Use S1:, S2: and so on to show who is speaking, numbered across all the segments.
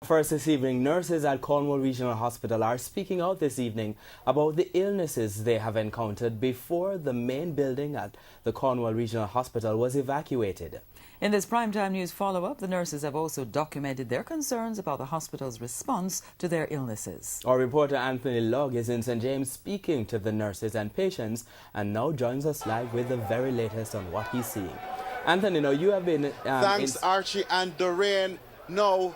S1: First this evening, nurses at Cornwall Regional Hospital are speaking out this evening about the illnesses they have encountered before the main building at the Cornwall Regional Hospital was evacuated.
S2: In this primetime news follow-up, the nurses have also documented their concerns about the hospital's response to their illnesses. Our
S1: reporter Anthony Lugg is in St. James speaking to the nurses and patients and now joins us live with the very latest on what he's seeing. Anthony, now you have been...
S3: Thanks, Archie and Doreen. No.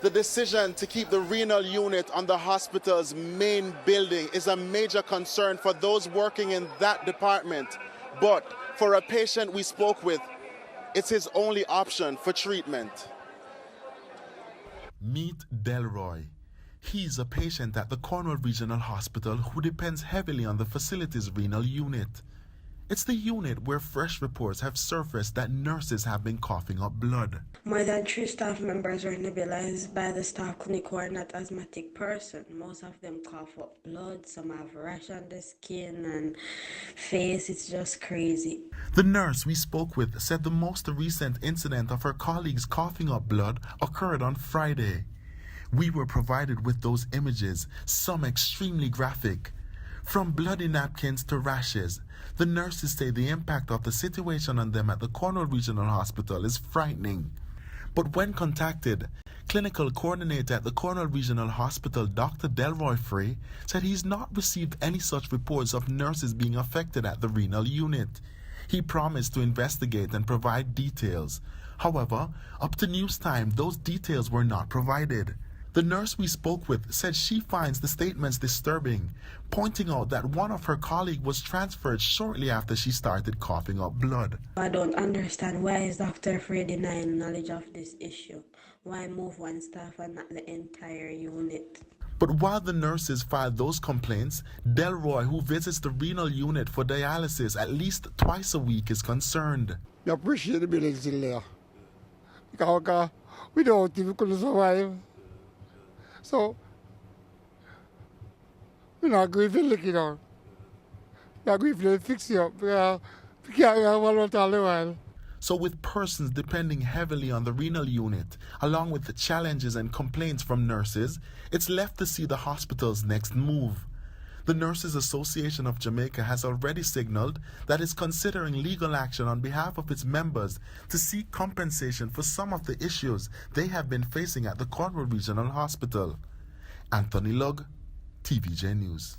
S3: The decision to keep the renal unit on the hospital's main building is a major concern for those working in that department. But for a patient we spoke with, it's his only option for treatment.
S4: Meet Delroy. He's a patient at the Cornwall Regional Hospital who depends heavily on the facility's renal unit. It's the unit where fresh reports have surfaced that nurses have been coughing up blood.
S5: More than 3 staff members were nebulized by the staff clinic who are not asthmatic person. Most of them cough up blood, some have rash on the skin and face. It's just crazy.
S4: The nurse we spoke with said the most recent incident of her colleagues coughing up blood occurred on Friday. We were provided with those images, some extremely graphic. From bloody napkins to rashes, the nurses say the impact of the situation on them at the Cornwall Regional Hospital is frightening. But when contacted, clinical coordinator at the Cornwall Regional Hospital, Dr. Delroy Frey, said he's not received any such reports of nurses being affected at the renal unit. He promised to investigate and provide details. However, up to news time, those details were not provided. The nurse we spoke with said she finds the statements disturbing, pointing out that one of her colleagues was transferred shortly after she started coughing up blood.
S5: I don't understand why is Dr. Frey denying knowledge of this issue. Why move one staff and not the entire unit?
S4: But while the nurses filed those complaints, Delroy, who visits the renal unit for dialysis at least twice a week, is concerned.
S6: We appreciate the building still there. Because without it, we couldn't survive. So, we're not going to lick it out. We're going to fix it up. We can't have one all the while.
S4: So with persons depending heavily on the renal unit, along with the challenges and complaints from nurses, it's left to see the hospital's next move. The Nurses Association of Jamaica has already signaled that it's considering legal action on behalf of its members to seek compensation for some of the issues they have been facing at the Cornwall Regional Hospital. Anthony Lugg, TVJ News.